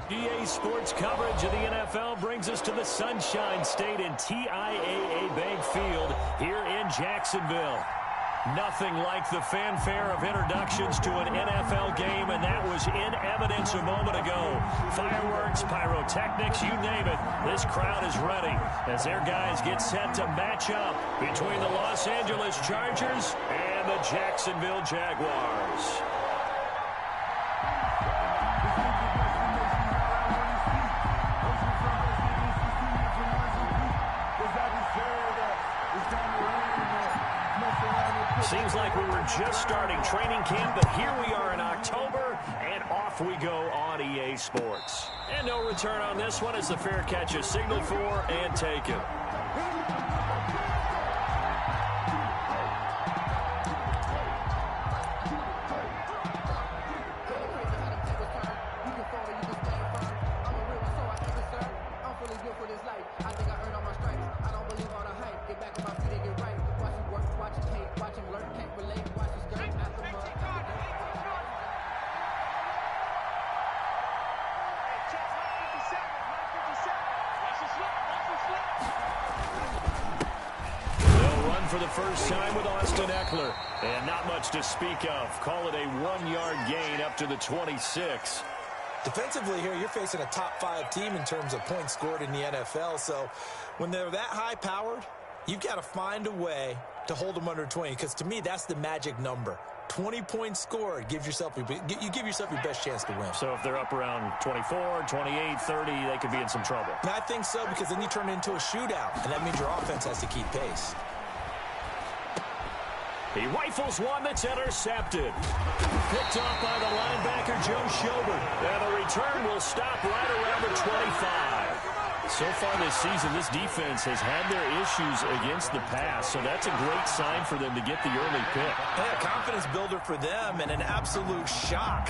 EA Sports coverage of the NFL brings us to the Sunshine State and TIAA Bank Field here in Jacksonville. Nothing like the fanfare of introductions to an NFL game, and that was in evidence a moment ago. Fireworks, pyrotechnics, you name it. This crowd is ready as their guys get set to match up between the Los Angeles Chargers and the Jacksonville Jaguars. Seems like we were just starting training camp, but here we are in October, and off we go on EA Sports. And no return on this one as the fair catch is signaled for and taken. For the first time with Austin Eckler. And not much to speak of. Call it a 1-yard gain up to the 26. Defensively here, you're facing a top-5 team in terms of points scored in the NFL. So when they're that high-powered, you've got to find a way to hold them under 20. Because to me, that's the magic number. 20 points scored, you give yourself your best chance to win. So if they're up around 24, 28, 30, they could be in some trouble. And I think so, because then you turn it into a shootout. And that means your offense has to keep pace. He rifles one that's intercepted. Picked off by the linebacker, Joe Schobert. And the return will stop right around the 25. So far this season, this defense has had their issues against the pass, so that's a great sign for them to get the early pick. Yeah, confidence builder for them and an absolute shock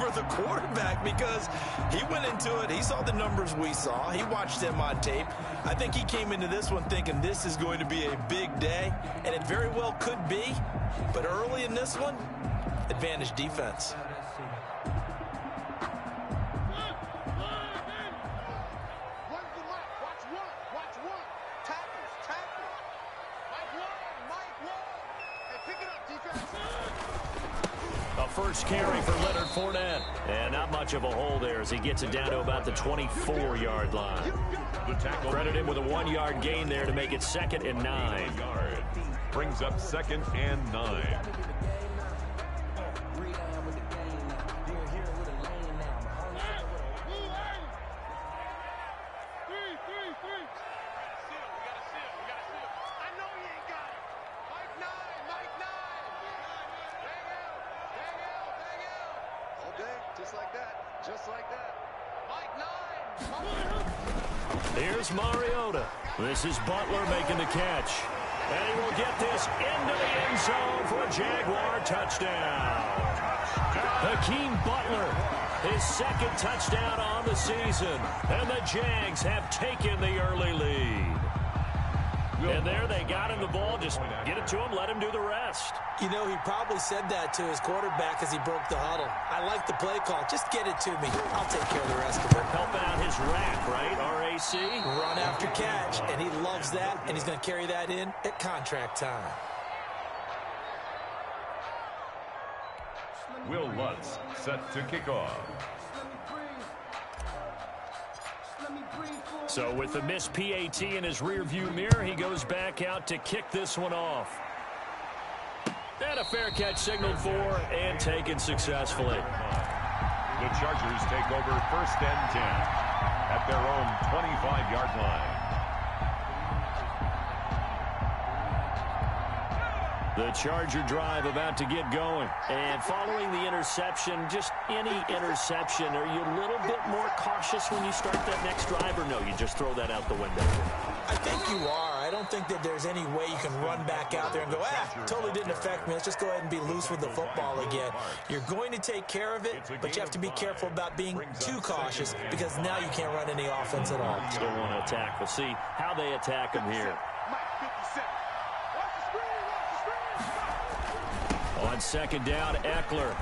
for the quarterback because he went into it. He saw the numbers we saw. He watched them on tape. I think he came into this one thinking this is going to be a big day, and it very well could be. But early in this one, advantage defense. First carry for Leonard Fournette. And not much of a hole there as he gets it down to about the 24-yard line. Credit him with a 1-yard gain there to make it 2nd and 9. Brings up 2nd and 9. Just like that. Mike 9. Here's Mariota. This is Butler making the catch. And he will get this into the end zone for a Jaguar touchdown. Hakeem Butler, his 2nd touchdown on the season. And the Jags have taken the early lead. And there they got him the ball. Just get it to him, let him do the rest. You know, he probably said that to his quarterback as he broke the huddle. I like the play call. Just get it to me. I'll take care of the rest of it. Helping out his rack, right? RAC. Run after catch, and he loves that, and he's going to carry that in at contract time. Will Lutz set to kick off. So with the missed PAT in his rearview mirror, he goes back out to kick this one off. And a fair catch signaled for and taken successfully. The Chargers take over 1st and 10 at their own 25-yard line. The Charger drive about to get going. And following the interception, just any interception, are you a little bit more cautious when you start that next drive, or no, you just throw that out the window? I think you are. I don't think that there's any way you can run back out there and go, totally didn't affect me. Let's just go ahead and be loose with the football again. You're going to take care of it, but you have to be careful about being too cautious because now you can't run any offense at all. Still want to attack. We'll see how they attack him here. On 2nd down, Eckler.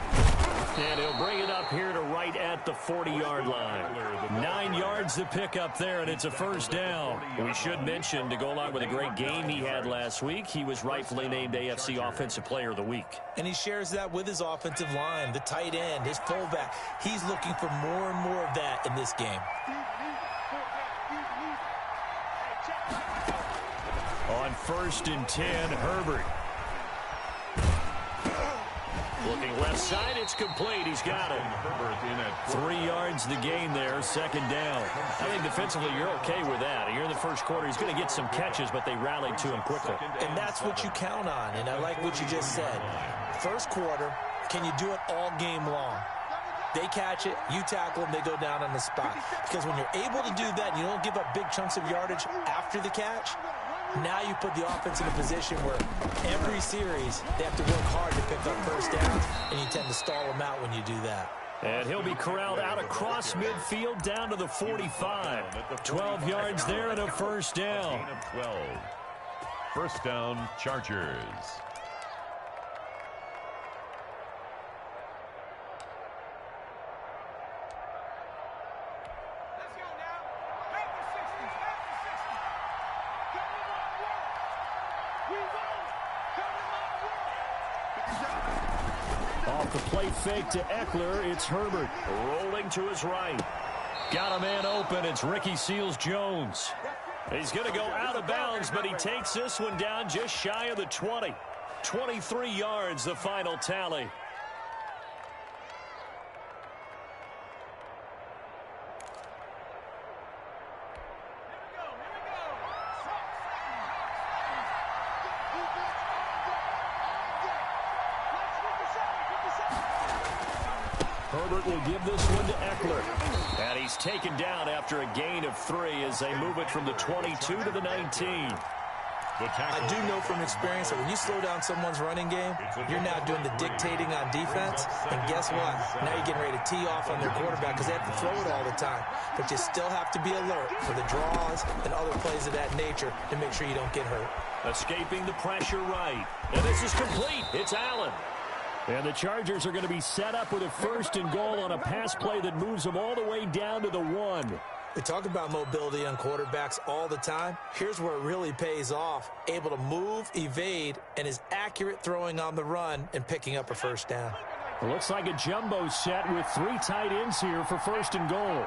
And he'll bring it up here to right right at the 40-yard line. 9 yards to pick up there, and it's a first down. We should mention, to go along with a great game he had last week, he was rightfully named AFC Offensive Player of the Week. And he shares that with his offensive line, the tight end, his fullback. He's looking for more and more of that in this game. On 1st and 10, Herbert. Looking left side, it's complete. He's got it. 3 yards the gain there, second down. I think defensively you're okay with that. You're in the first quarter. He's going to get some catches, but they rallied to him quickly. And that's what you count on, and I like what you just said. First quarter, can you do it all game long? They catch it, you tackle them, they go down on the spot. Because when you're able to do that, and you don't give up big chunks of yardage after the catch, now you put the offense in a position where every series they have to work hard to pick up first downs, and you tend to stall them out when you do that. And he'll be corralled out across midfield down to the 45. 12 yards there and a first down. 12. First down, Chargers. Off the play fake to Eckler, it's Herbert rolling to his right. Got a man open, it's Ricky Seals-Jones. He's going to go out of bounds, but he takes this one down just shy of the 20. 23 yards, the final tally. Herbert will give this one to Eckler. And he's taken down after a gain of 3 as they move it from the 22 to the 19. I do know from experience that when you slow down someone's running game, you're now doing the dictating on defense. And guess what? Now you're getting ready to tee off on their quarterback because they have to throw it all the time. But you still have to be alert for the draws and other plays of that nature to make sure you don't get hurt. Escaping the pressure right. And this is complete. It's Allen. And the Chargers are going to be set up with a 1st and goal on a pass play that moves them all the way down to the 1. We talk about mobility on quarterbacks all the time. Here's where it really pays off. Able to move, evade, and is accurate throwing on the run and picking up a first down. It looks like a jumbo set with 3 tight ends here for 1st and goal.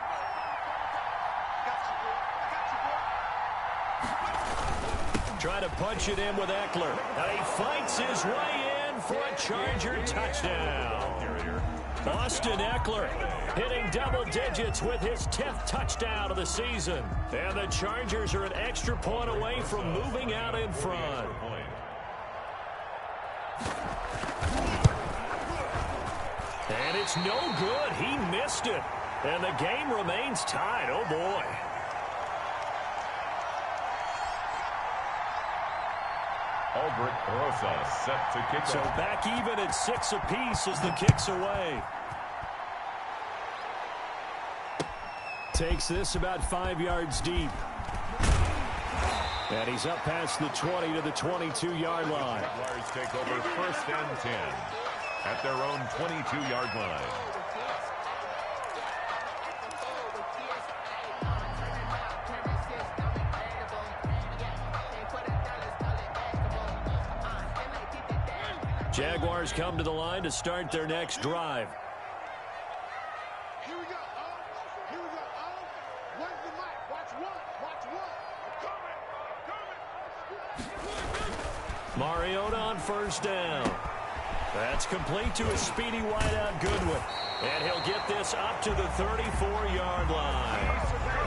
Try to punch it in with Eckler. And he fights his way in for a Charger touchdown. Austin Eckler hitting double digits with his 10th touchdown of the season. And the Chargers are an extra point away from moving out in front. And it's no good. He missed it. And the game remains tied. Oh, boy. Albert Rosa set to kick So off. back even at 6 apiece as the kick's away. Takes this about 5 yards deep. And he's up past the 20 to the 22-yard line. Jaguars take over 1st and 10 at their own 22-yard line. Jaguars come to the line to start their next drive. Here we go. Here we go. Where's the mic? Watch one. Mariota on 1st down. That's complete to a speedy wideout Goodwin. And he'll get this up to the 34-yard line.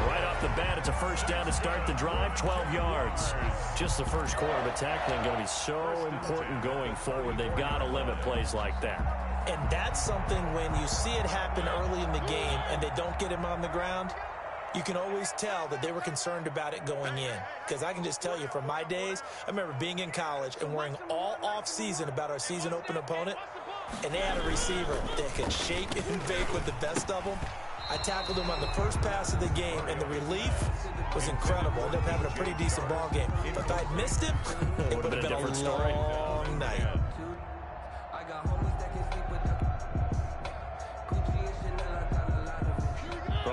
Right off the bat, it's a 1st down to start the drive, 12 yards. Just the first quarter, but tackling going to be so important going forward. They've got to limit plays like that. And that's something when you see it happen early in the game and they don't get him on the ground, you can always tell that they were concerned about it going in. Because I can just tell you from my days, I remember being in college and worrying all off-season about our season open opponent, and they had a receiver that could shake and bake with the best of them. I tackled him on the first pass of the game, and the relief was incredible. Ended up having a pretty decent ball game. But if I'd missed him, it would have been a long night.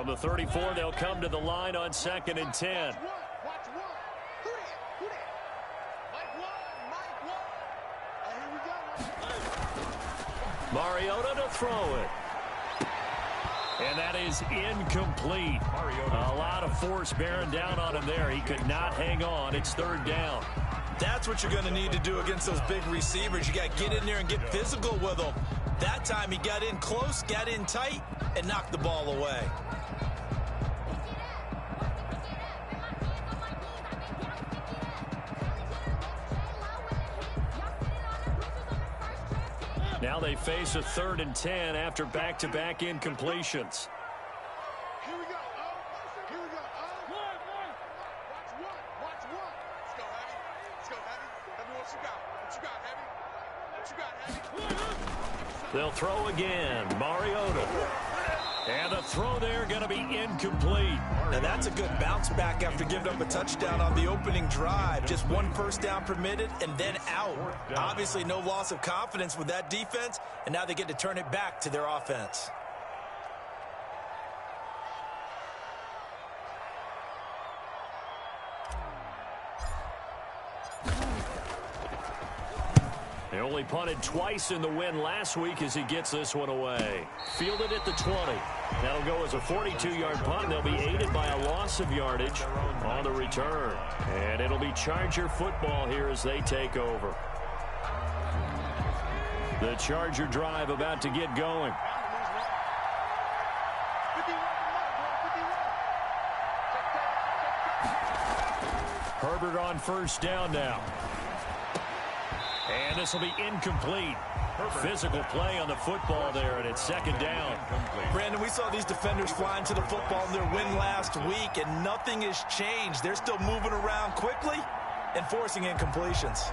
From the 34, they'll come to the line on 2nd and 10. Watch one. Who that? Mike one. And here we go. Mariota to throw it. And that is incomplete. A lot of force bearing down on him there. He could not hang on. It's 3rd down. That's what you're going to need to do against those big receivers. You got to get in there and get physical with them. That time he got in close, got in tight, and knocked the ball away. Now they face a 3rd and 10 after back-to-back incompletions. Here we go. Here we go. Watch one. Let's go, Heavy. Heavy, what you got, Heavy? They'll throw again. Mariota. And the throw there going to be incomplete. Now that's a good bounce back after giving up a touchdown on the opening drive. Just 1 first down permitted and then out. Obviously no loss of confidence with that defense, and now they get to turn it back to their offense. They only punted twice in the win last week as he gets this one away. Fielded at the 20. That'll go as a 42-yard punt. They'll be aided by a loss of yardage on the return. And it'll be Charger football here as they take over. The Charger drive about to get going. Herbert on first down now. And this will be incomplete. Physical play on the football there, and it's 2nd down. Brandon, we saw these defenders flying to the football in their win last week, and nothing has changed. They're still moving around quickly and forcing incompletions.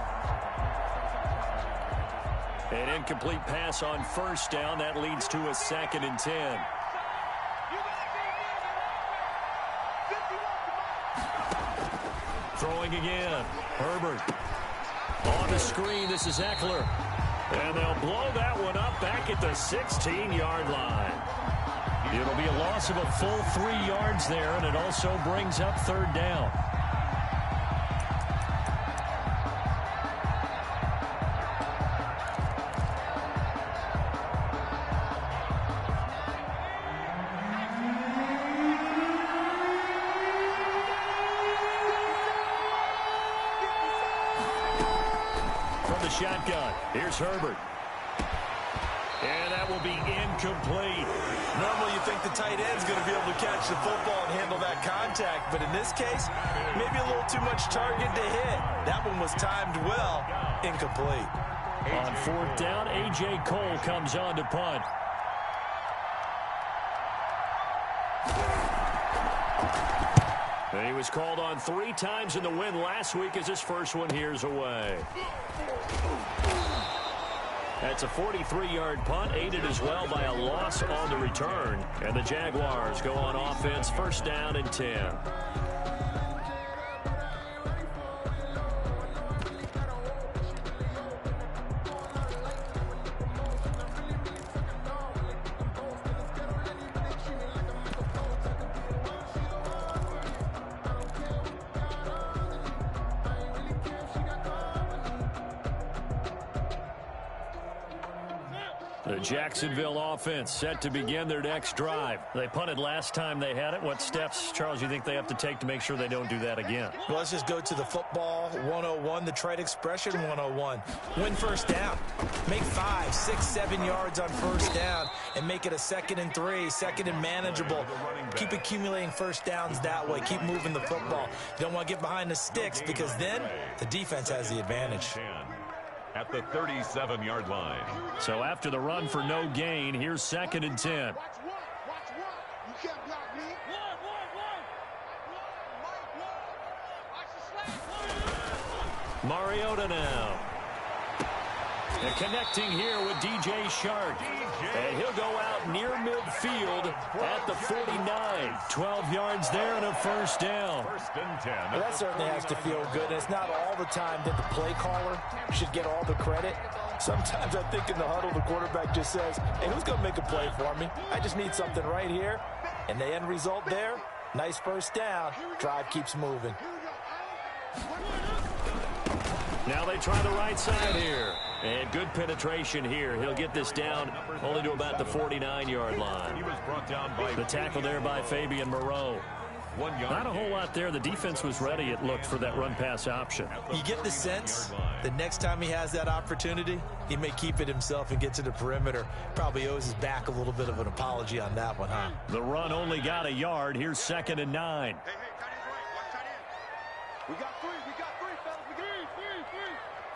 An incomplete pass on first down. That leads to a 2nd and 10. Throwing again. Herbert. On the screen, this is Eckler. And they'll blow that one up back at the 16-yard line. It'll be a loss of a full 3 yards there, and it also brings up 3rd down. Shotgun. Here's Herbert. And that will be incomplete. Normally you think the tight end's going to be able to catch the football and handle that contact, but in this case, maybe a little too much target to hit. That one was timed well. Incomplete. On 4th down, A.J. Cole comes on to punt. And he was called on 3 times in the win last week as his first one here's away. That's a 43-yard punt, aided as well by a loss on the return. And the Jaguars go on offense, 1st down and 10. The Jacksonville offense set to begin their next drive. They punted last time they had it. What steps, Charles, you think they have to take to make sure they don't do that again? Well, let's just go to the football 101, the trade expression 101. Win first down. Make 5, 6, 7 yards on first down and make it a 2nd and 3, 2nd and manageable. Keep accumulating first downs that way. Keep moving the football. You don't want to get behind the sticks because then the defense has the advantage. At the 37-yard line. So after the run for no gain, here's 2nd and 10. Watch one. You can't block me. Mariota now. And connecting here with D.J. Shark. And he'll go out near midfield at the 49. 12 yards there and a first down. 1st and 10. Well, that certainly has to feel good. And it's not all the time that the play caller should get all the credit. Sometimes I think in the huddle, the quarterback just says, hey, who's going to make a play for me? I just need something right here. And the end result there, nice first down. Drive keeps moving. Now they try the right side here. And good penetration here. He'll get this down only to about the 49-yard line. He was brought down by the tackle there by Fabian Moreau. 1 yard. Not a whole lot there. The defense was ready, it looked, for that run-pass option. You get the sense the next time he has that opportunity, he may keep it himself and get to the perimeter. Probably owes his back a little bit of an apology on that one, huh? The run only got a yard. Here's 2nd and 9. Hey, tight end's right. Watch tight end. We got three, fellas. We got three.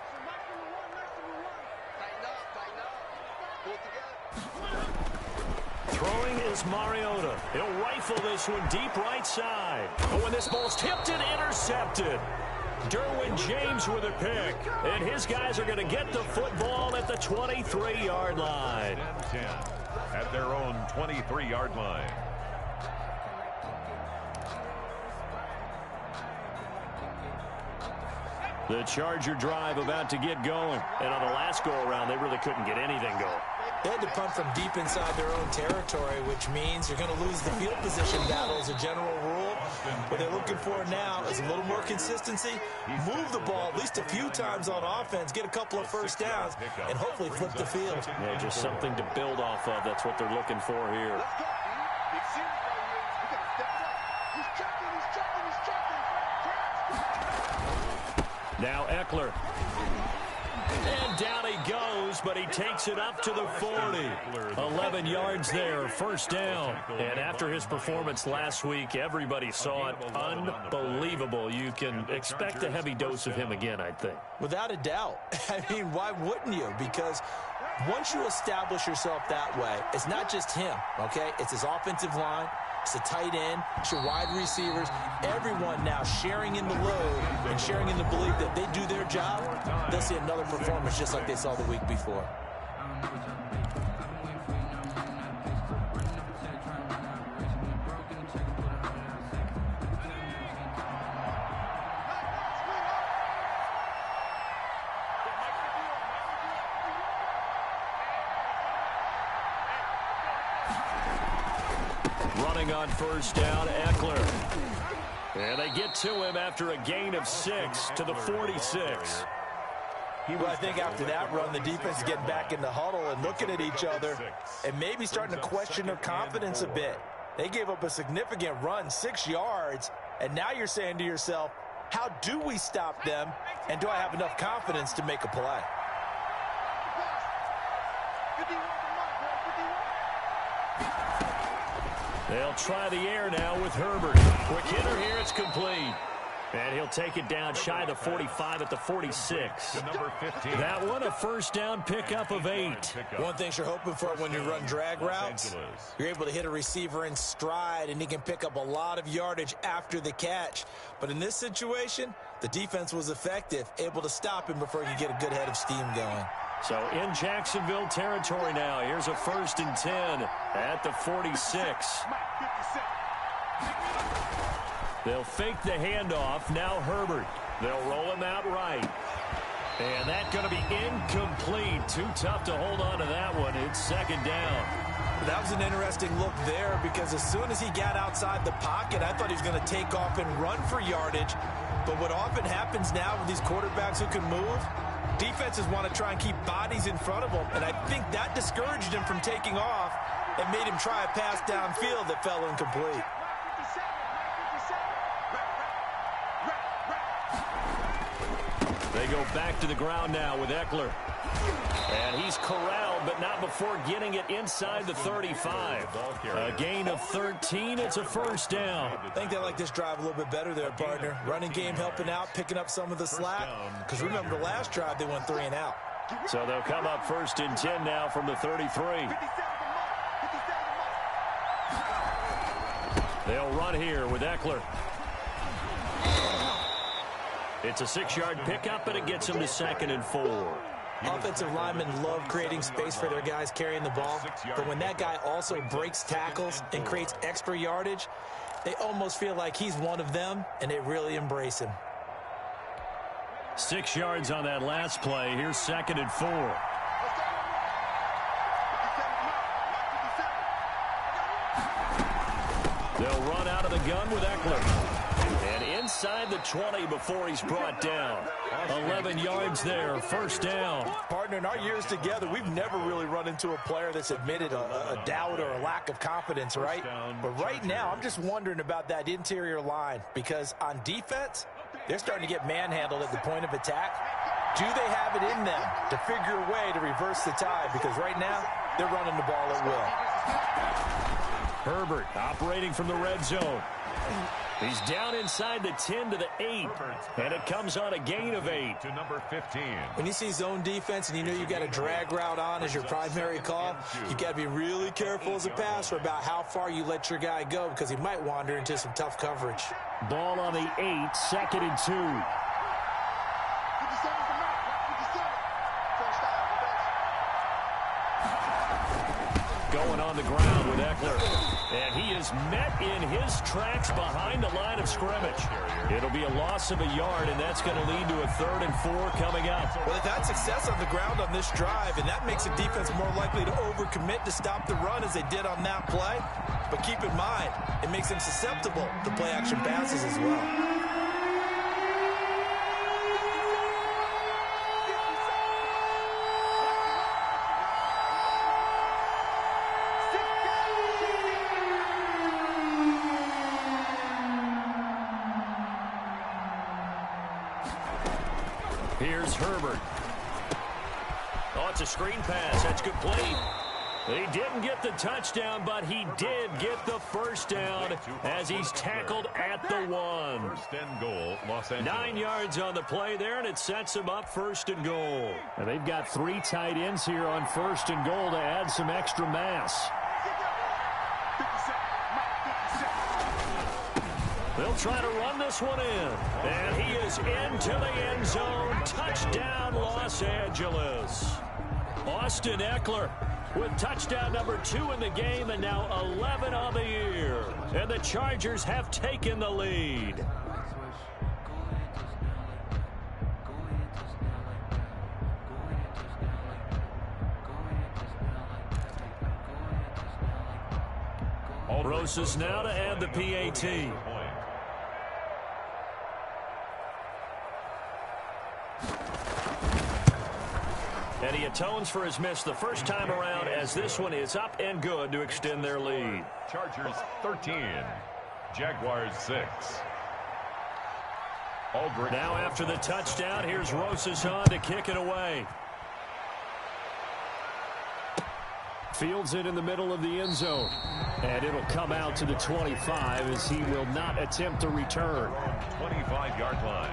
So nice number one. Tighten up. Pull it together. Throwing is Mariota. He'll rifle this one deep right side. Oh, and this ball's tipped and intercepted. Derwin James with a pick. And his guys are going to get the football at the 23-yard line. 10 at their own 23-yard line. The Charger drive about to get going. And on the last go-around, they really couldn't get anything going. They had to punt from deep inside their own territory, which means you're going to lose the field position battle as a general rule. What they're looking for now is a little more consistency, move the ball at least a few times on offense, get a couple of first downs, and hopefully flip the field. Yeah, just something to build off of. That's what they're looking for here. Let's go, Big series right here. We got to step it up. He's checking. Now Eckler. And down he goes, but he takes it up to the 40. 11 yards there, first down. And after his performance last week, everybody saw it. Unbelievable. You can expect a heavy dose of him again, I think. Without a doubt. I mean, why wouldn't you? Because once you establish yourself that way, it's not just him, okay? It's his offensive line. It's a tight end. It's your wide receivers. Everyone now sharing in the load and sharing in the belief that they do their job, they'll see another performance just like they saw the week before. Running on first down, Eckler. And they get to him after a gain of 6 to the 46. Well, I think after that run, the defense is getting back in the huddle and looking at each other and maybe starting to question their confidence a bit. They gave up a significant run, 6 yards, and now you're saying to yourself, how do we stop them, and do I have enough confidence to make a play? They'll try the air now with Herbert. Quick hitter here, it's complete. And he'll take it down shy of the 45 at the 46. Number 15. That one, a first down pickup of 8. One thing you're hoping for when you run drag routes, you're able to hit a receiver in stride, and he can pick up a lot of yardage after the catch. But in this situation, the defense was effective, able to stop him before he could get a good head of steam going. So in Jacksonville territory now. Here's a 1st and 10 at the 46. They'll fake the handoff. Now Herbert. They'll roll him out right. And that's going to be incomplete. Too tough to hold on to that one. It's 2nd down. That was an interesting look there because as soon as he got outside the pocket, I thought he was going to take off and run for yardage. But what often happens now with these quarterbacks who can move, defenses want to try and keep bodies in front of them. And I think that discouraged him from taking off and made him try a pass downfield that fell incomplete. They go back to the ground now with Eckler. And he's corralled, but not before getting it inside the 35. A gain of 13. It's a first down. I think they like this drive a little bit better there, partner. Running game helping out, picking up some of the slack. Because remember, the last drive, they went 3 and out. So they'll come up 1st and 10 now from the 33. They'll run here with Eckler. It's a 6-yard pickup, and it gets them to 2nd and 4. Offensive linemen love creating space for their guys carrying the ball, but when that guy also breaks tackles and creates extra yardage, they almost feel like he's one of them, and they really embrace him. 6 yards on that last play. Here's 2nd and 4. They'll run out of the gun with Eckler. And inside the 20 before he's brought down. 11 yards there, first down. Partner, in our years together, we've never really run into a player that's admitted a doubt or a lack of confidence, right? But right now, I'm just wondering about that interior line because on defense, they're starting to get manhandled at the point of attack. Do they have it in them to figure a way to reverse the tide? Because right now, they're running the ball at will. Herbert operating from the red zone. He's down inside the 10 to the 8, and it comes on a gain of 8. To number 15. When you see zone defense and you know you got a drag route on as your primary call, you got to be really careful as a passer about how far you let your guy go because he might wander into some tough coverage. Ball on the 8, second and 2. Going on the ground with Eckler. And he is met in his tracks behind the line of scrimmage. It'll be a loss of a yard, and that's going to lead to a 3rd and 4 coming up. Well, they've had success on the ground on this drive, and that makes a defense more likely to overcommit to stop the run as they did on that play. But keep in mind, it makes them susceptible to play-action passes as well. Here's Herbert. Oh, it's a screen pass. That's complete. He didn't get the touchdown, but he did get the first down as he's tackled at the 1. First and goal, Los Angeles. 9 yards on the play there, and it sets him up 1st and goal. And they've got 3 tight ends here on 1st and goal to add some extra mass. They'll try to run this one in. And he is into the end zone. Touchdown, Los Angeles. Austin Eckler with touchdown number 2 in the game and now 11 on the year. And the Chargers have taken the lead. Rosas now to add the PAT. And he atones for his miss the first time around as this one is up and good to extend their lead. Chargers 13, Jaguars 6. Aldrich. Now after the touchdown, here's Rosas on to kick it away. Fields it in the middle of the end zone. And it'll come out to the 25 as he will not attempt to return. 25-yard line.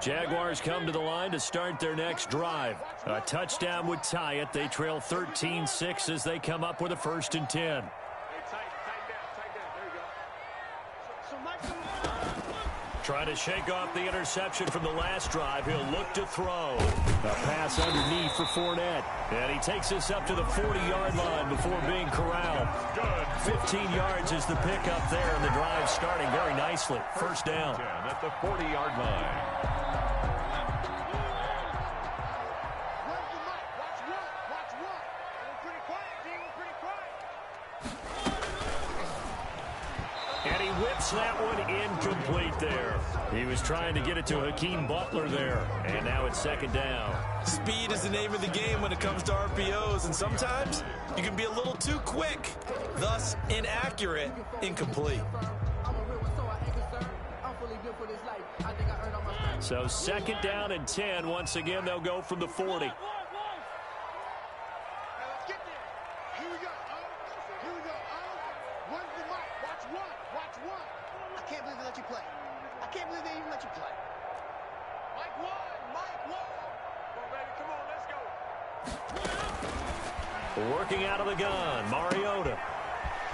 Jaguars come to the line to start their next drive. A touchdown would tie it. They trail 13-6 as they come up with a 1st and 10. Trying to shake off the interception from the last drive. He'll look to throw. A pass underneath for Fournette. And he takes us up to the 40-yard line before being corralled. 15 yards is the pickup there, and the drive starting very nicely. First down. At the 40-yard line. That one incomplete there. He was trying to get it to Hakeem Butler there, and now it's 2nd down. Speed is the name of the game when it comes to RPOs, and sometimes you can be a little too quick, thus inaccurate, incomplete. So 2nd down and 10. Once again, they'll go from the 40. Working out of the gun, Mariota.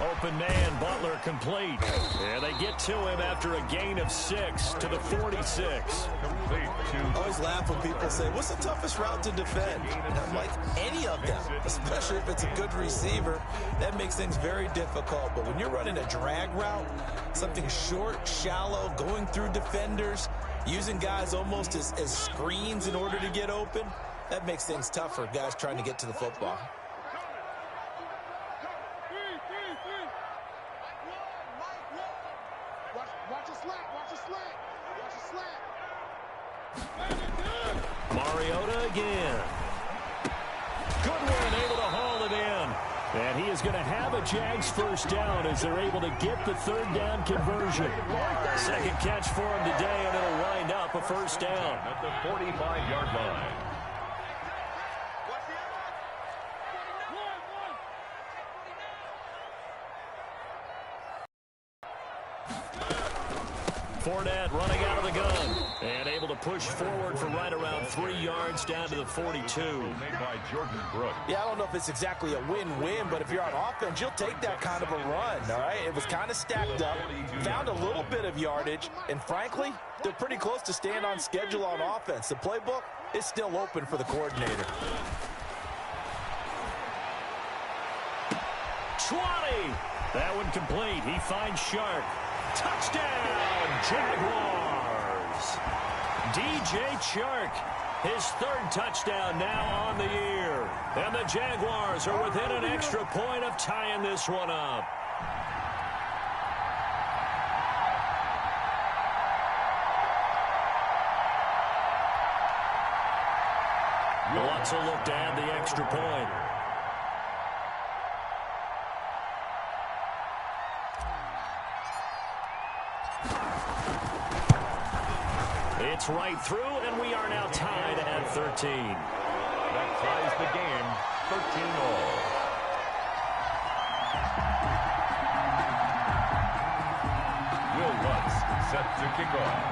Open man, Butler complete. And they get to him after a gain of 6 to the 46. I always laugh when people say, what's the toughest route to defend? And I'm like, any of them, especially if it's a good receiver. That makes things very difficult. But when you're running a drag route, something short, shallow, going through defenders, using guys almost as screens in order to get open, that makes things tougher, guys trying to get to the football. Mariota again. Goodwin able to haul it in. And he is going to have a Jags first down as they're able to get the third down conversion. Second catch for him today, and it'll wind up a first down. At the 45-yard line. Fournette running out of the gun and able to push forward for right around 3 yards down to the 42. Made by Jordan Brooks. Yeah, I don't know if it's exactly a win-win, but if you're on offense, you'll take that kind of a run, all right? It was kind of stacked up, found a little bit of yardage, and frankly, they're pretty close to staying on schedule on offense. The playbook is still open for the coordinator. 20. That one complete. He finds Shark. Touchdown, Jaguars. DJ Chark, his third touchdown now on the year. And the Jaguars are within an extra point of tying this one up. Wants a look to add the extra point. It's right through, and we are now tied at 13. That ties the game, 13-all. Will Lutz set to kick off.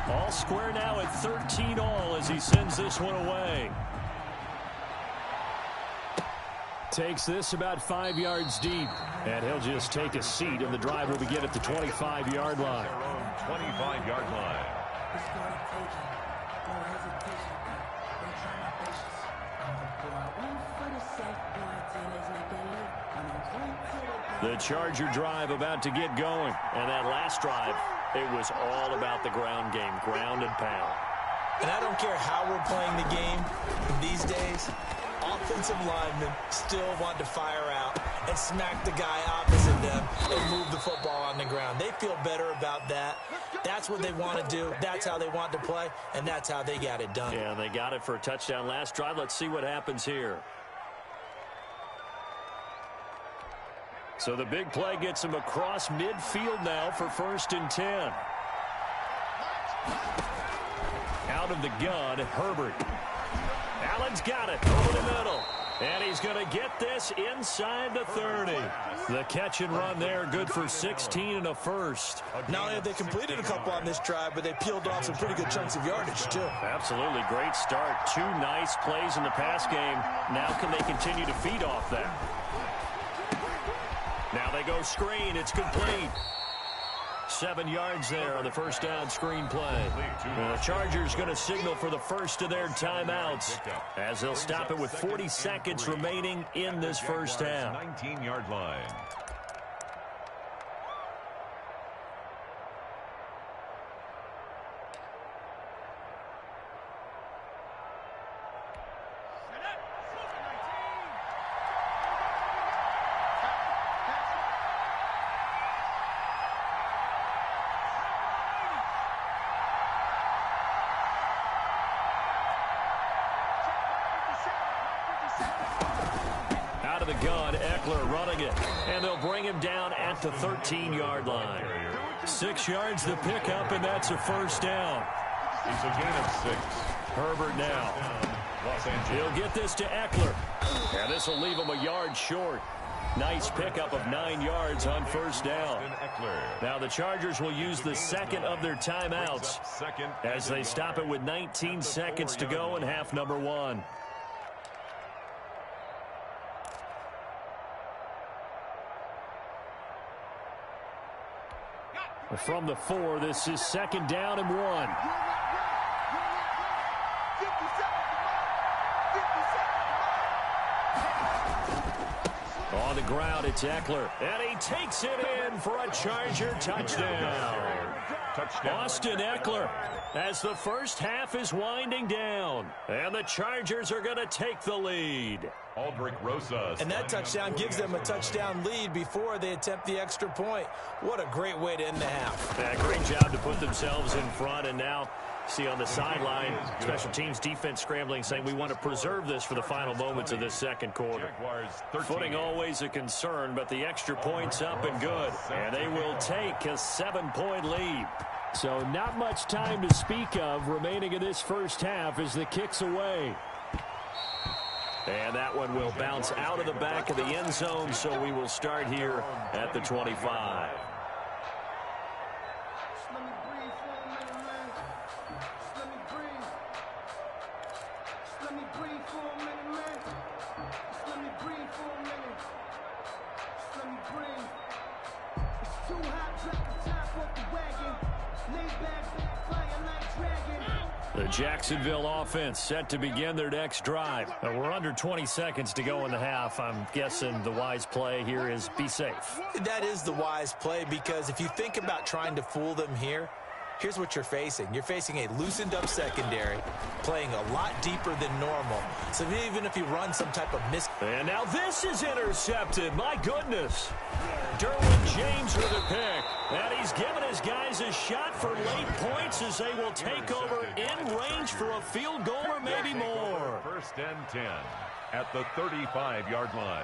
All square now at 13-all as he sends this one away. Takes this about 5 yards deep, and he'll just take a seat, and the drive will begin at the 25-yard line. 25-yard line. The Charger drive about to get going, and that last drive, it was all about the ground game, ground and pound. And I don't care how we're playing the game these days, offensive linemen still want to fire out and smack the guy opposite them and move the football on the ground. They feel better about that. That's what they want to do. That's how they want to play, and that's how they got it done. Yeah, they got it for a touchdown last drive. Let's see what happens here. So the big play gets him across midfield now for 1st and 10. Out of the gun, Herbert. Allen's got it over the middle. And he's going to get this inside the 30. The catch and run there, good for 16 and a first. Not only have they completed a couple on this drive, but they peeled off some pretty good chunks of yardage, too. Absolutely. Great start. 2 nice plays in the pass game. Now can they continue to feed off that? Now they go screen. It's complete. 7 yards there on the first down screen play. And the Chargers going to signal for the first of their timeouts as they'll stop it with 40 seconds remaining in this first half. 19-yard line. Out of the gun, Eckler running it. And they'll bring him down at the 13-yard line. 6 yards the pickup, and that's a first down. It's a gain of 6. Herbert now. He'll get this to Eckler. And this will leave him a yard short. Nice pickup of 9 yards on first down. Now the Chargers will use the second of their timeouts as they stop it with 19 seconds to go in half number 1. From the 4, this is 2nd down and 1. On the ground, it's Eckler. And he takes it in for a Charger touchdown. Austin Eckler as the first half is winding down. And the Chargers are going to take the lead. And that touchdown gives them a touchdown lead before they attempt the extra point. What a great way to end the half. Yeah, great job to put themselves in front. And now, see on the sideline, special teams defense scrambling, saying we want to preserve this for the final moments of this second quarter. Footing always a concern, but the extra point's up and good. And they will take a 7-point lead. So not much time to speak of remaining in this first half as the kick's away. And that one will bounce out of the back of the end zone, so we will start here at the 25. The Jacksonville offense set to begin their next drive. We're under 20 seconds to go in the half. I'm guessing the wise play here is be safe. That is the wise play, because if you think about trying to fool them here, here's what you're facing. You're facing a loosened up secondary, playing a lot deeper than normal. So even if you run some type of miss. And now this is intercepted. My goodness. Derwin James with a pick. And he's given his guys a shot for late points as they will take over in range for a field goal or maybe more. 1st and 10 at the 35-yard line.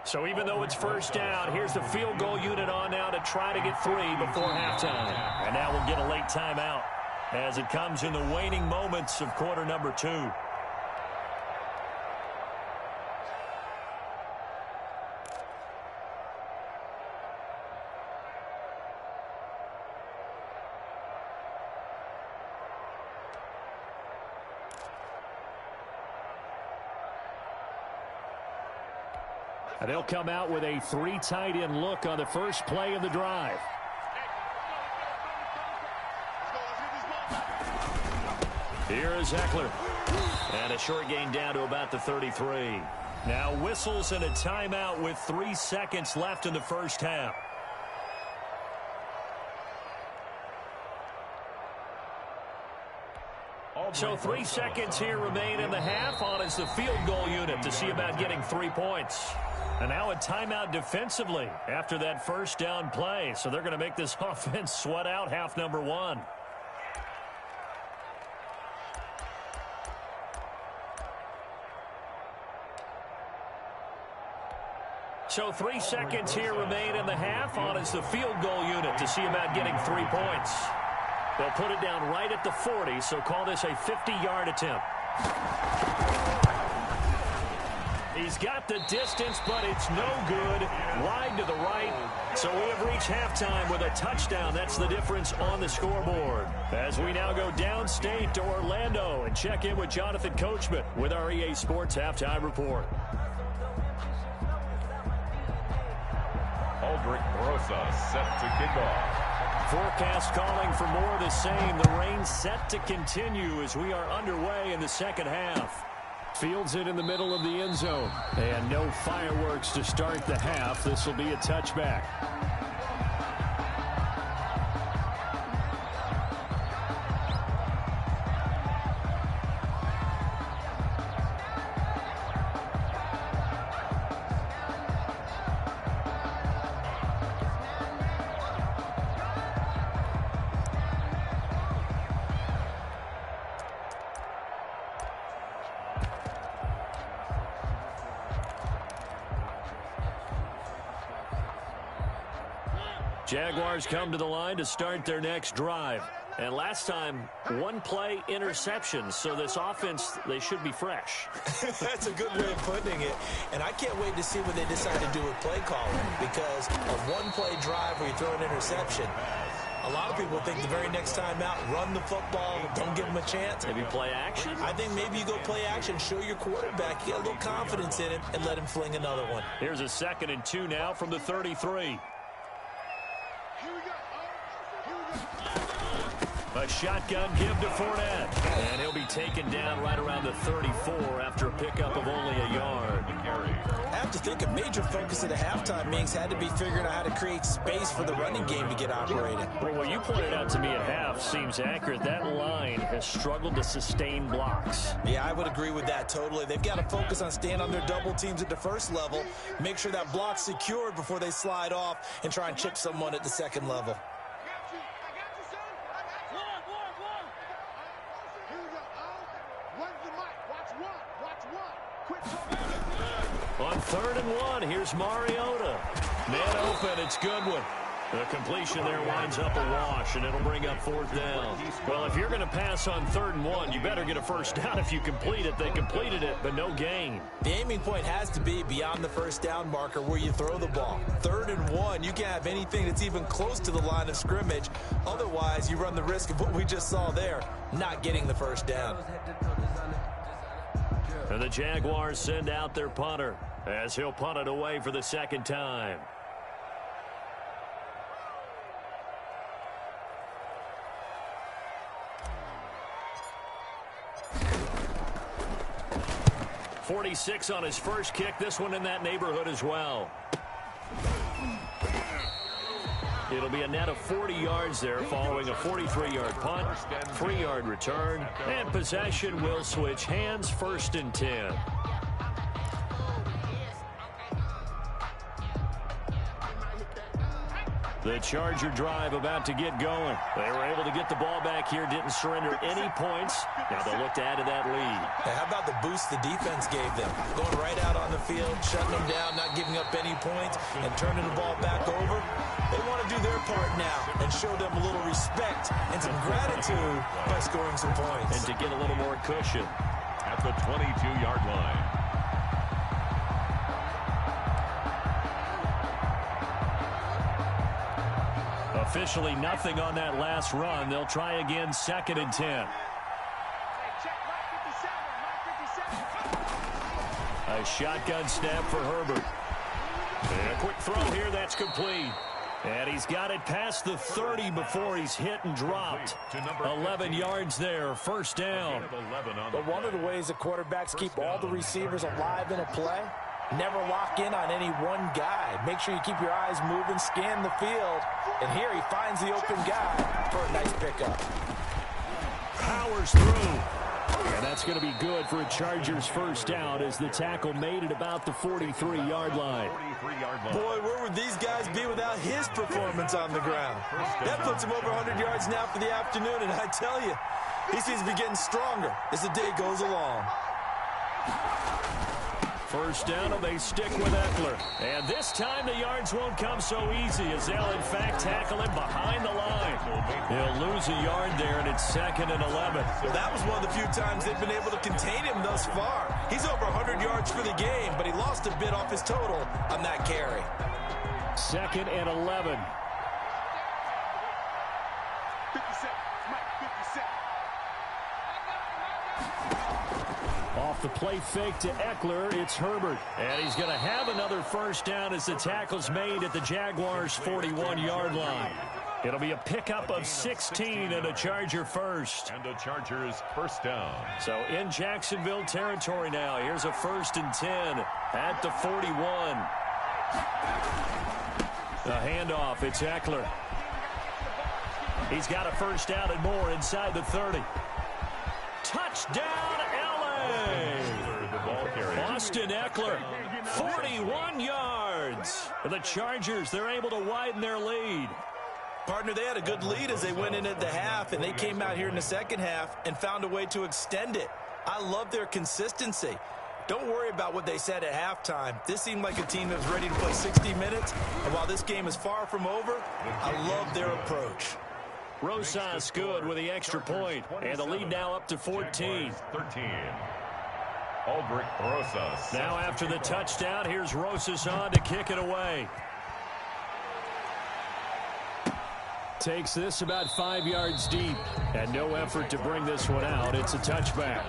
So even though it's first down, here's the field goal unit on now to try to get 3 before halftime. And now we'll get a late timeout as it comes in the waning moments of quarter number 2. And they'll come out with a 3 tight end look on the first play of the drive. Here is Eckler. And a short gain down to about the 33. Now whistles and a timeout with 3 seconds left in the first half. So 3 seconds here remain in the half. On is the field goal unit to see about getting 3 points. And now a timeout defensively after that first down play. So they're going to make this offense sweat out half number 1. So 3 seconds here remain in the half. On is the field goal unit to see about getting 3 points. They'll put it down right at the 40, so call this a 50-yard attempt. He's got the distance, but it's no good. Wide to the right. So we have reached halftime with a touchdown. That's the difference on the scoreboard. As we now go downstate to Orlando and check in with Jonathan Coachman with our EA Sports Halftime Report. Aldrich Rosa set to kick off. Forecast calling for more of the same. The rain set to continue as we are underway in the second half. Fields it in the middle of the end zone. And no fireworks to start the half. This will be a touchback. Jaguars come to the line to start their next drive. And last time, one play interception. So this offense, they should be fresh. That's a good way of putting it. And I can't wait to see what they decide to do with play calling, because a one-play drive where you throw an interception, a lot of people think the very next time out, run the football, don't give them a chance. Maybe play action? I think maybe you go play action, show your quarterback, get a little confidence in him, and let him fling another one. Here's a 2nd and 2 now from the 33. A shotgun give to Fournette. And he'll be taken down right around the 34 after a pickup of only a yard. I have to think a major focus of the halftime meetings had to be figuring out how to create space for the running game to get operating. Well, what you pointed out to me at half seems accurate. That line has struggled to sustain blocks. Yeah, I would agree with that totally. They've got to focus on staying on their double teams at the first level, make sure that block's secured before they slide off and try and chip someone at the second level. On 3rd and 1, here's Mariota. Man open, it's Goodwin. The completion there winds up a wash, and it'll bring up 4th down. Well, if you're going to pass on 3rd and 1, you better get a first down if you complete it. They completed it, but no gain. The aiming point has to be beyond the first down marker where you throw the ball. 3rd and 1, you can't have anything that's even close to the line of scrimmage. Otherwise, you run the risk of what we just saw there, not getting the first down. And the Jaguars send out their punter as he'll punt it away for the 2nd time. .46 on his first kick. This one in that neighborhood as well. It'll be a net of 40 yards there following a 43-yard punt, 3-yard return, and possession will switch hands. 1st and 10. The Charger drive about to get going. They were able to get the ball back here, didn't surrender any points. Now they'll look to add to that lead. Now, how about the boost the defense gave them? Going right out on the field, shutting them down, not giving up any points, and turning the ball back over. They want to do their part now and show them a little respect and some gratitude by scoring some points. And to get a little more cushion. At the 22-yard line. Officially nothing on that last run. They'll try again, 2nd and 10. A shotgun snap for Herbert. And a quick throw here, that's complete. And he's got it past the 30 before he's hit and dropped. 11 yards there, 1st down. But one of the ways the quarterbacks keep all the receivers alive in a play, never lock in on any one guy. Make sure you keep your eyes moving, scan the field. And here he finds the open guy for a nice pickup. Powers through. And that's going to be good for a Chargers 1st down as the tackle made it about the 43-yard line. Boy, where would these guys be without his performance on the ground? That puts him over 100 yards now for the afternoon, and I tell you, he seems to be getting stronger as the day goes along. 1st down, and they stick with Eckler. And this time the yards won't come so easy as they'll, in fact, tackle him behind the line. He'll lose a yard there, and it's 2nd and 11. Well, that was one of the few times they've been able to contain him thus far. He's over 100 yards for the game, but he lost a bit off his total on that carry. 2nd and 11. 57. Mike, 57. Off the play fake to Eckler, it's Herbert. And he's going to have another 1st down as the tackle's made at the Jaguars' 41-yard line. It'll be a pickup of 16 and a Charger 1st. And a Chargers 1st down. So in Jacksonville territory now. Here's a 1st and 10 at the 41. The handoff, it's Eckler. He's got a 1st down and more inside the 30. Touchdown, LA! Austin Eckler, 41 yards. The Chargers, they're able to widen their lead. Partner, they had a good lead as they went in at the half, and they came out here in the 2nd half and found a way to extend it. I love their consistency. Don't worry about what they said at halftime. This seemed like a team that was ready to play 60 minutes, and while this game is far from over, I love their approach. Rosas good with the extra point, and the lead now up to 14. 13. Aldrich Rosas. Now after the touchdown, here's Rosas on to kick it away. Takes this about 5 yards deep, and no effort to bring this one out. It's a touchback.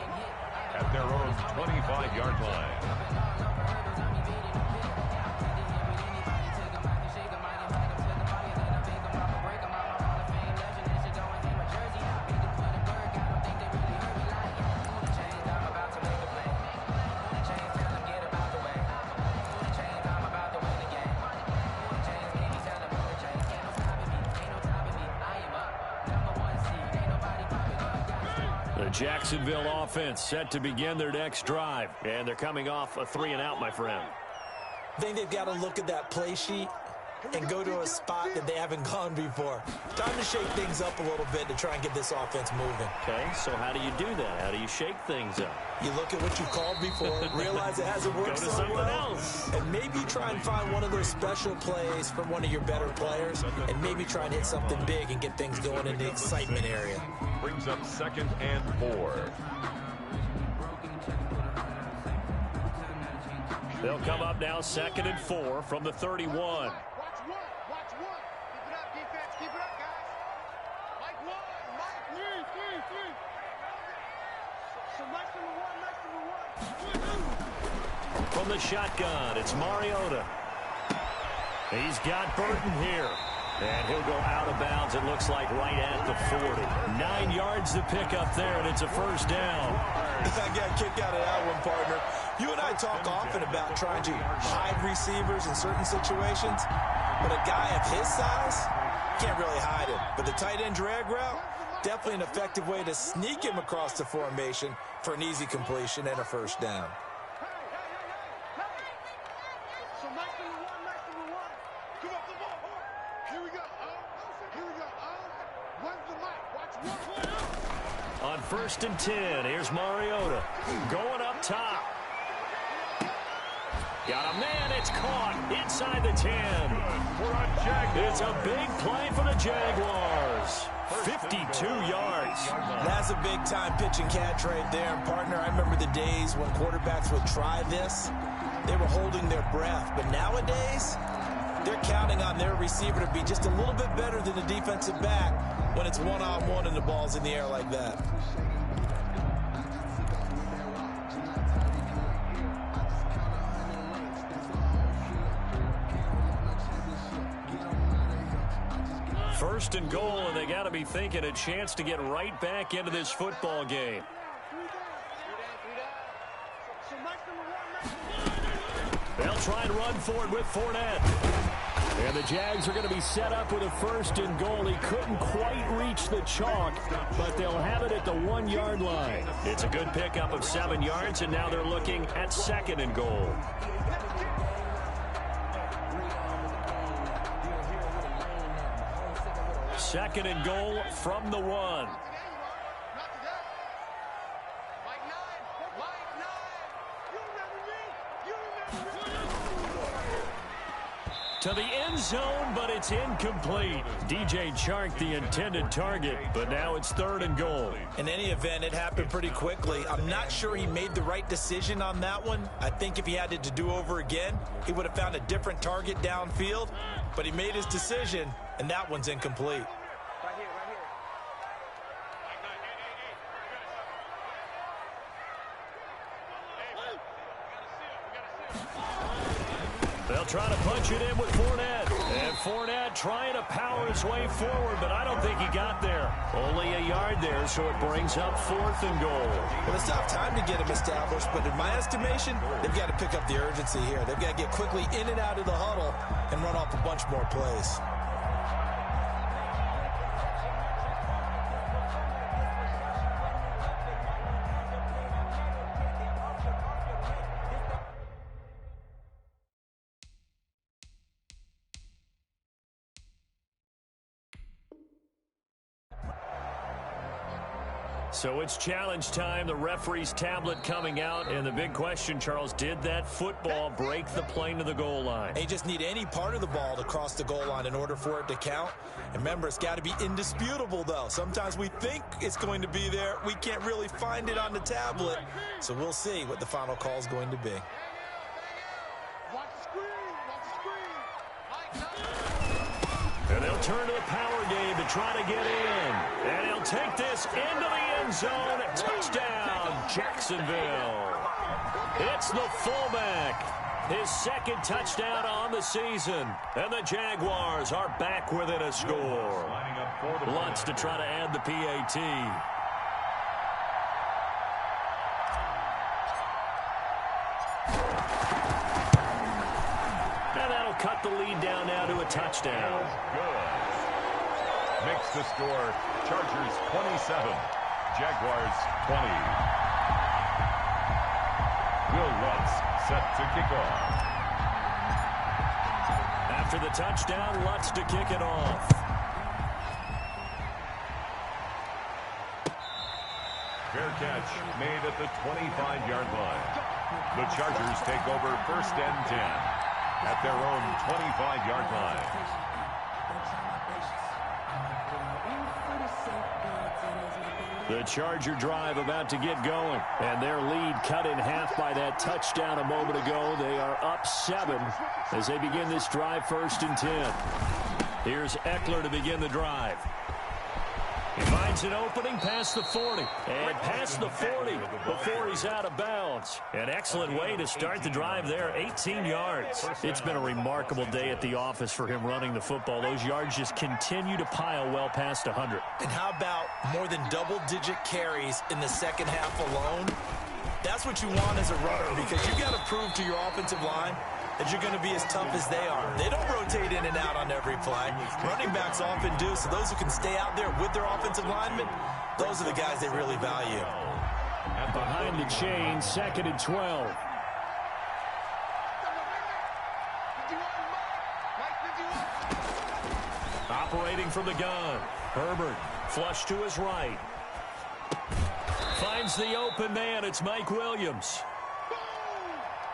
At their own 25-yard line. Jacksonville offense set to begin their next drive, and they're coming off a 3-and-out, my friend. I think they've got to look at that play sheet and go to a spot that they haven't gone before. Time to shake things up a little bit to try and get this offense moving. Okay, so how do you do that? How do you shake things up? You look at what you called before, realize it hasn't worked so well, and maybe try and find one of those special plays from one of your better players, and maybe try and hit something big and get things going in the excitement area. Brings up 2nd and 4. They'll come up now 2nd and 4 from the 31. Watch one. Watch one. Keep it up, defense. Keep it up, guys. Mike one. Mike three. So nice number one. From the shotgun, it's Mariota. He's got Burton here. And he'll go out of bounds, it looks like, right at the 40. 9 yards to pick up there, and it's a first down. I got kicked out of that one, partner. You and I talk often about trying to hide receivers in certain situations, but a guy of his size can't really hide him. But the tight end drag route, definitely an effective way to sneak him across the formation for an easy completion and a first down. So nice number one. Give up the ball. Here we go. When's the mic? Watch one. On 1st and 10, here's Mariota going up top. Got a man, it's caught inside the 10. It's a big play for the Jaguars. 52 yards. That's a big-time pitch and catch right there. And, partner, I remember the days when quarterbacks would try this. They were holding their breath. But nowadays, they're counting on their receiver to be just a little bit better than the defensive back when it's one-on-one and the ball's in the air like that. First and goal, and they got to be thinking a chance to get right back into this football game. They'll try and run for it with Fournette. And the Jags are going to be set up with a 1st and goal. He couldn't quite reach the chalk, but they'll have it at the 1-yard line. It's a good pickup of 7 yards, and now they're looking at 2nd and goal. Second and goal from the 1. To the end zone, but it's incomplete. DJ Chark, the intended target, but now it's 3rd and goal. In any event, it happened pretty quickly. I'm not sure he made the right decision on that one. I think if he had it to do over again, he would have found a different target downfield, but he made his decision, and that one's incomplete. They'll try to punch it in with Fournette. And Fournette trying to power his way forward, but I don't think he got there. Only a yard there, so it brings up 4th and goal. Well, it's not time to get him established, but in my estimation, they've got to pick up the urgency here. They've got to get quickly in and out of the huddle and run off a bunch more plays. So it's challenge time. The referee's tablet coming out. And the big question, Charles, did that football break the plane to the goal line? They just need any part of the ball to cross the goal line in order for it to count. And remember, it's got to be indisputable, though. Sometimes we think it's going to be there. We can't really find it on the tablet. So we'll see what the final call is going to be. Watch the screen. Watch the screen. And they'll turn to the power game to try to get in. And he'll take this into the end zone. Touchdown, Jacksonville. It's the fullback. His second touchdown on the season. And the Jaguars are back within a score. Lutz to try to add the PAT. And that'll cut the lead down now to a touchdown. Good. Makes the score Chargers 27, Jaguars 20. Will Lutz set to kick off. After the touchdown, Lutz to kick it off. Fair catch made at the 25-yard line. The Chargers take over 1st and 10 at their own 25-yard line. The Charger drive about to get going, and their lead cut in half by that touchdown a moment ago. They are up 7 as they begin this drive 1st and 10. Here's Eckler to begin the drive. He finds an opening past the 40, and past the 40 before he's out of bounds. An excellent way to start the drive there, 18 yards. It's been a remarkable day at the office for him running the football. Those yards just continue to pile well past 100. And how about more than double-digit carries in the second half alone? That's what you want as a runner, because you got to prove to your offensive line that you're going to be as tough as they are. They don't rotate in and out on every play. Running backs often do, so those who can stay out there with their offensive linemen, those are the guys they really value. Behind the chain, 2nd and 12. Operating from the gun. Herbert, flush to his right. Finds the open man. It's Mike Williams.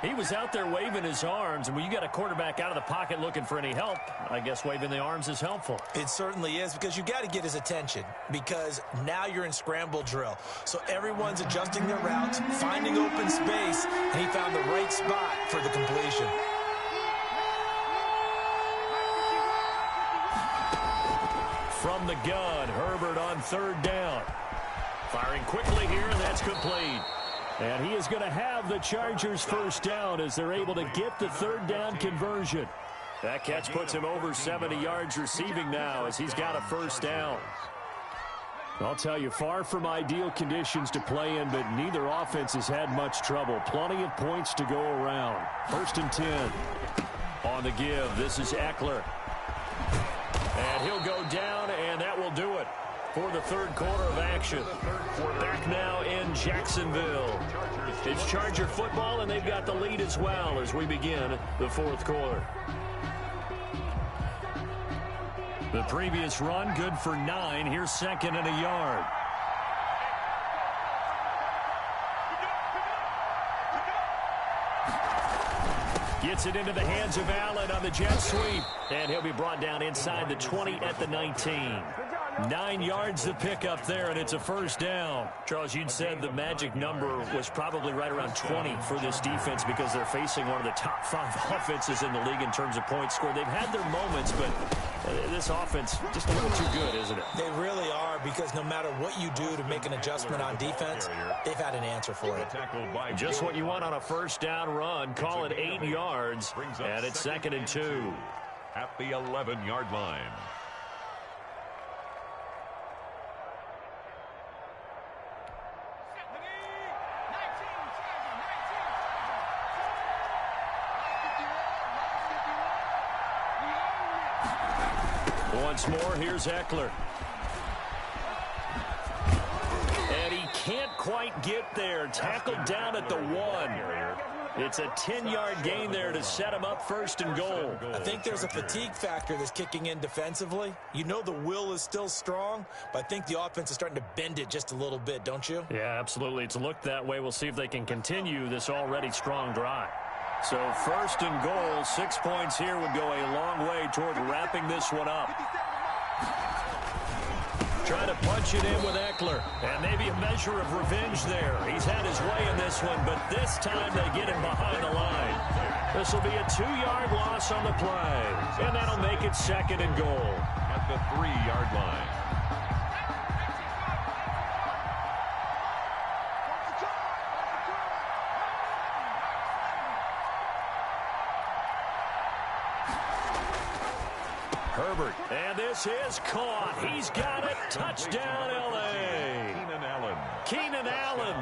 He was out there waving his arms, and when you got a quarterback out of the pocket looking for any help, I guess waving the arms is helpful. It certainly is, because you got to get his attention, because now you're in scramble drill. So everyone's adjusting their routes, finding open space, and he found the right spot for the completion. From the gun, Herbert on 3rd down. Firing quickly here, and that's complete. And he is going to have the Chargers 1st down as they're able to get the 3rd down conversion. That catch puts him over 70 yards receiving now as he's got a 1st down. I'll tell you, far from ideal conditions to play in, but neither offense has had much trouble. Plenty of points to go around. 1st and 10. On the give, this is Eckler. And he'll go down, and that will do it for the 3rd quarter of action. Back now in Jacksonville. It's Charger football, and they've got the lead as well as we begin the 4th quarter. The previous run, good for 9. Here's 2nd and a yard. Gets it into the hands of Allen on the jet sweep. And he'll be brought down inside the 20 at the 19. 9 yards to pick up there, and it's a 1st down. Charles, you'd said the magic number was probably right around 20 for this defense because they're facing one of the top 5 offenses in the league in terms of points scored. They've had their moments, but this offense just a little too good, isn't it? They really are, because no matter what you do to make an adjustment on defense, they've had an answer for it. Just what you want on a 1st down run. Call it 8 yards, and it's 2nd and 2. At the 11-yard line. Once more, here's Eckler. And he can't quite get there. Tackled down at the 1. It's a 10-yard gain there to set him up first and goal. I think there's a fatigue factor that's kicking in defensively. You know the will is still strong, but I think the offense is starting to bend it just a little bit, don't you? Yeah, absolutely. It's looked that way. We'll see if they can continue this already strong drive. So first and goal, 6 points here would go a long way toward wrapping this one up. Trying to punch it in with Eckler. And maybe a measure of revenge there. He's had his way in this one, but this time they get him behind the line. This will be a 2-yard loss on the play. And that'll make it second and goal. At the 3-yard line. Herbert, and this is caught. He's got it. Touchdown, L.A. Keenan Allen,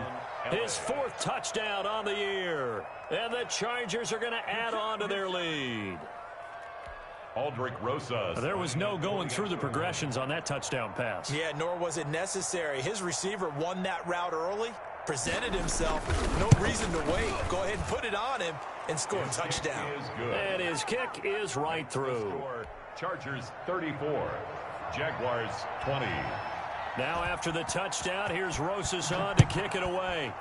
his 4th touchdown on the year. And the Chargers are going to add on to their lead. Aldrich Rosas. There was no going through the progressions on that touchdown pass. Yeah, nor was it necessary. His receiver won that route early, presented himself. No reason to wait. Go ahead and put it on him and score a touchdown. And his kick is right through. Chargers 34, Jaguars 20. Now after the touchdown, here's Rosas on to kick it away.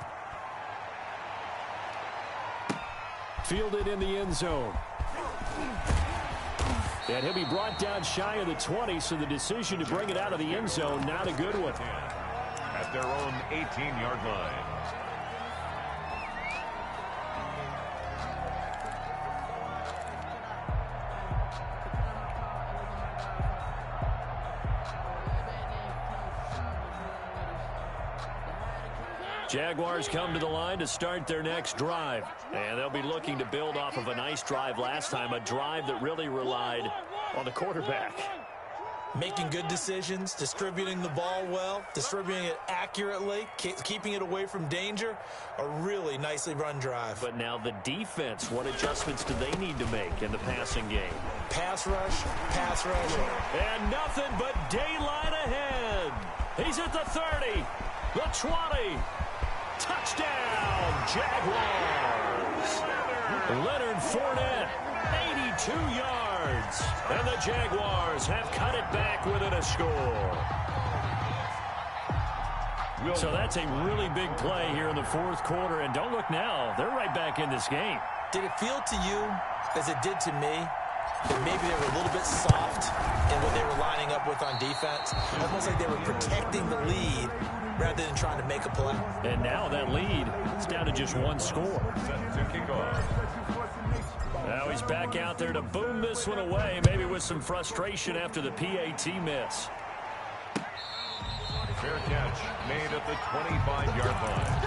Fielded in the end zone. And he'll be brought down shy of the 20, so the decision to bring it out of the end zone, not a good one. At their own 18-yard line. Jaguars come to the line to start their next drive. And they'll be looking to build off of a nice drive last time, a drive that really relied on the quarterback. Making good decisions, distributing the ball well, distributing it accurately, keeping it away from danger. A really nicely run drive. But now the defense, what adjustments do they need to make in the passing game? Pass rush, pass rush. And nothing but daylight ahead. He's at the 30, the 20. Touchdown, Jaguars. Leonard Fournette, 82 yards. And the Jaguars have cut it back within a score. So that's a really big play here in the 4th quarter. And don't look now, they're right back in this game. Did it feel to you, as it did to me, that maybe they were a little bit soft in what they were lining up with on defense? Almost like they were protecting the lead rather than trying to make a play. And now that lead is down to just 1 score. Now he's back out there to boom this one away, maybe with some frustration after the PAT miss. Fair catch made at the 25-yard line.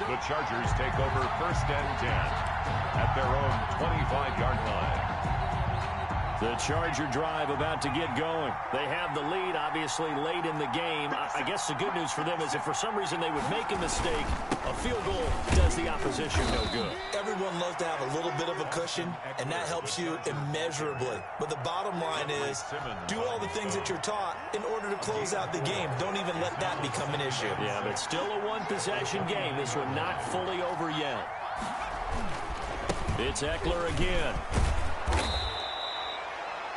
The Chargers take over 1st and 10 at their own 25-yard line. The Charger drive about to get going. They have the lead, obviously, late in the game. I guess the good news for them is if for some reason they would make a mistake, a field goal does the opposition no good. Everyone loves to have a little bit of a cushion, and that helps you immeasurably. But the bottom line is, do all the things that you're taught in order to close out the game. Don't even let that become an issue. Yeah, but still a one-possession game. This one not fully over yet. It's Eckler again.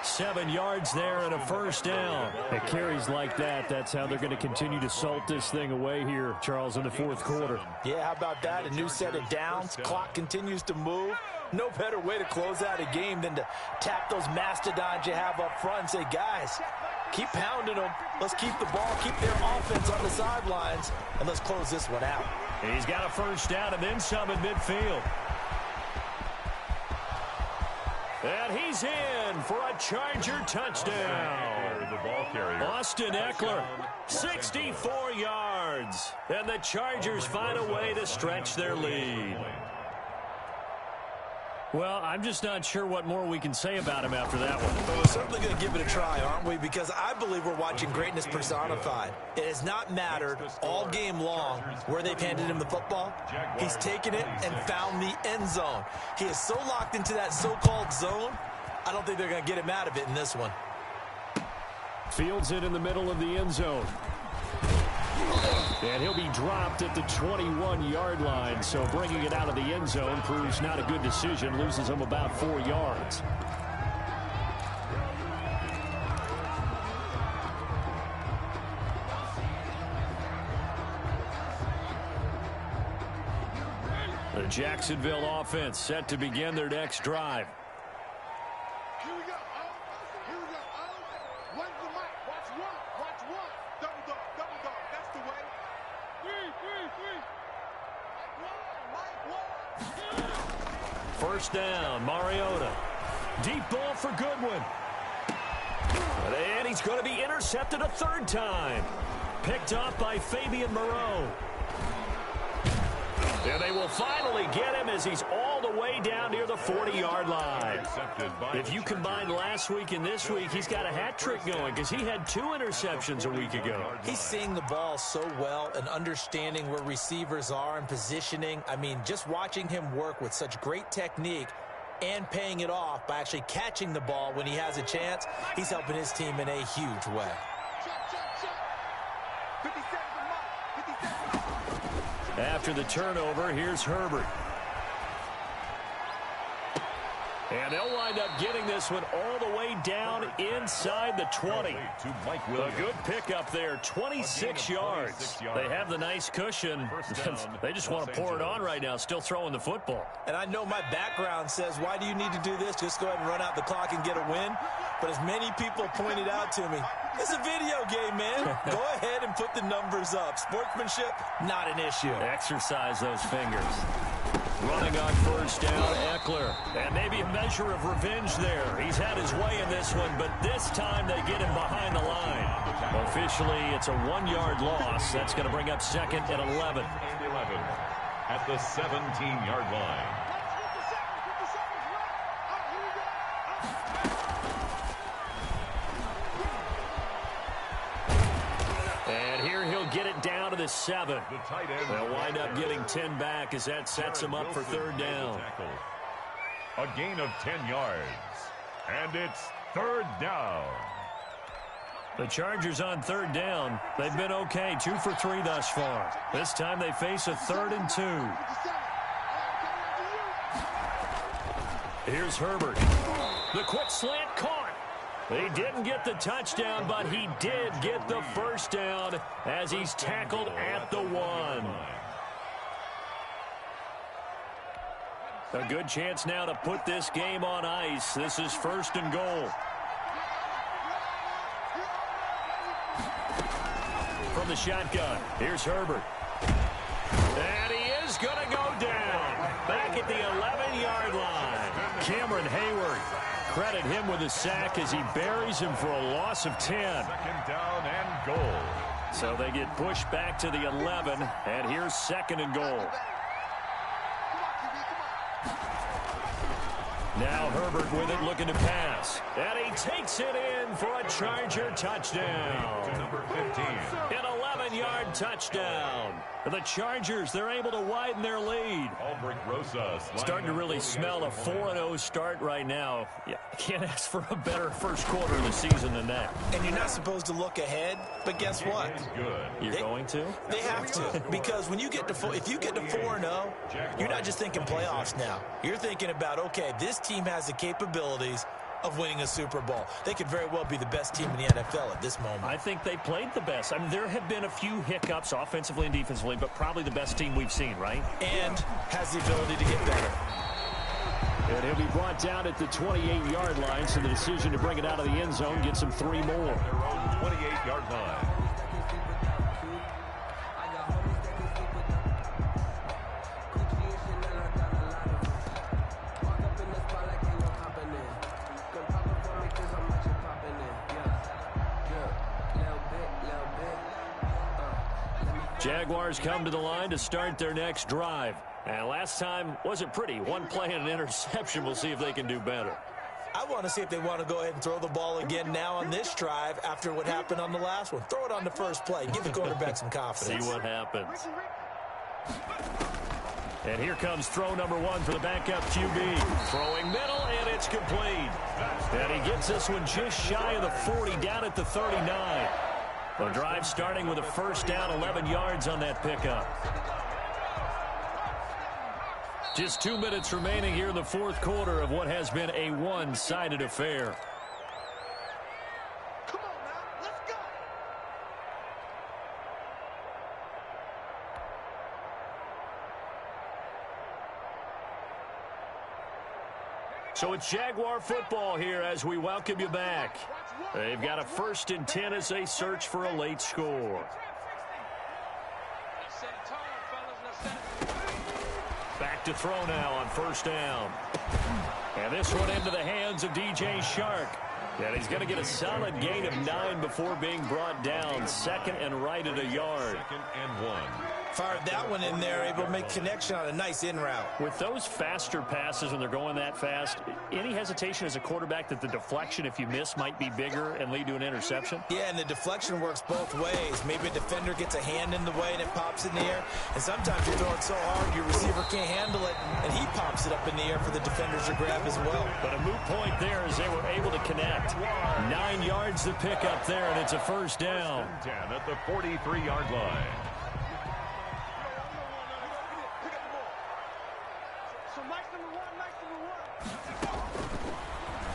7 yards there and a 1st down. It carries like that. That's how they're going to continue to salt this thing away here, Charles, in the 4th quarter. Yeah, how about that? A new set of downs. Clock continues to move. No better way to close out a game than to tap those mastodons you have up front and say, guys, keep pounding them. Let's keep the ball, keep their offense on the sidelines, and let's close this one out. He's got a 1st down and then some in midfield. And he's in for a Charger touchdown. The ball carrier. Austin Eckler, 64 yards. And the Chargers find a way to stretch their lead. Well, I'm just not sure what more we can say about him after that one. Well, we're certainly going to give it a try, aren't we? Because I believe we're watching greatness personified. It has not mattered all game long where they've handed him the football. He's taken it and found the end zone. He is so locked into that so-called zone, I don't think they're going to get him out of it in this one. Fields it in the middle of the end zone. And he'll be dropped at the 21-yard line. So bringing it out of the end zone proves not a good decision. Loses him about 4 yards. The Jacksonville offense set to begin their next drive. Here we go. Here we go. When's the mic? Watch one. Watch one. Double dog. Double dog. That's the way. Three. Mike one. First down, Mariota. Deep ball for Goodwin. And he's going to be intercepted a third time. Picked off by Fabian Moreau. And they will finally get him as he's all the way down near the 40-yard line. If you combine last week and this week, he's got a hat trick going because he had 2 interceptions a week ago. He's seeing the ball so well and understanding where receivers are and positioning. I mean, just watching him work with such great technique and paying it off by actually catching the ball when he has a chance, he's helping his team in a huge way. 50 seconds a month. 50 seconds. After the turnover, here's Herbert. And they'll wind up getting this one all the way down inside the 20. A good pickup there, 26 yards. They have the nice cushion. They just want to pour it on right now, still throwing the football. And I know my background says, why do you need to do this? Just go ahead and run out the clock and get a win. But as many people pointed out to me, it's a video game, man. Go ahead and put the numbers up. Sportsmanship, not an issue. Exercise those fingers. Running on first down, Eckler. And maybe a measure of revenge there. He's had his way in this one, but this time they get him behind the line. Officially, it's a 1-yard loss. That's going to bring up second and 11. At the 17-yard line. And here he'll get it down to the 7. They'll wind up getting 10 back as that sets him up for third down. A gain of 10 yards. And it's third down. The Chargers on third down. They've been okay, 2 for 3 thus far. This time they face a 3rd and 2. Here's Herbert. The quick slant caught. He didn't get the touchdown, but he did get the first down as he's tackled at the 1. A good chance now to put this game on ice. This is 1st and goal. From the shotgun, here's Herbert. And he is going to go down. Back at the 11-yard line. Cameron Hayward. Credit him with a sack as he buries him for a loss of 10. 2nd down and goal. So they get pushed back to the 11, and here's 2nd and goal. Now Herbert with it, looking to pass. And he takes it in for a Charger touchdown. To number 15. An 11-yard touchdown. The Chargers, they're able to widen their lead. Starting to really smell a 4-0 start right now. Yeah, can't ask for a better first quarter of the season than that. And you're not supposed to look ahead, but guess what? You're going to? They have to, because when you get to if you get to 4-0, you're not just thinking playoffs now. You're thinking about, okay, this team has the capabilities of winning a Super Bowl. They could very well be the best team in the NFL at this moment. I think they played the best. I mean, there have been a few hiccups offensively and defensively, but probably the best team we've seen, right? And has the ability to get better. And he'll be brought down at the 28-yard line, so the decision to bring it out of the end zone gets him 3 more. Their own 28-yard line. Jaguars come to the line to start their next drive. And last time wasn't pretty. 1 play and an interception. We'll see if they can do better. I want to see if they want to go ahead and throw the ball again now on this drive after what happened on the last one. Throw it on the first play. Give the quarterback some confidence. See what happens. And here comes throw number 1 for the backup QB. Throwing middle, and it's complete. And he gets this one just shy of the 40, down at the 39. The drive starting with a first down, 11 yards on that pickup. Just 2 minutes remaining here in the fourth quarter of what has been a one-sided affair. Come on now, let's go. So it's Jaguar football here as we welcome you back. They've got a 1st and 10 as they search for a late score. Back to throw now on first down. And this one into the hands of DJ Shark. And he's going to get a solid gain of 9 before being brought down. 2nd and right at a yard. 2nd and 1. Fired that one in there, able to make connection on a nice in route. With those faster passes when they're going that fast, any hesitation as a quarterback that the deflection, if you miss, might be bigger and lead to an interception? Yeah, and the deflection works both ways. Maybe a defender gets a hand in the way and it pops in the air. And sometimes you throw it so hard your receiver can't handle it, and he pops it up in the air for the defenders to grab as well. But a moot point there as they were able to connect. 9 yards to pick up there, and it's a first down. 10 at the 43-yard line.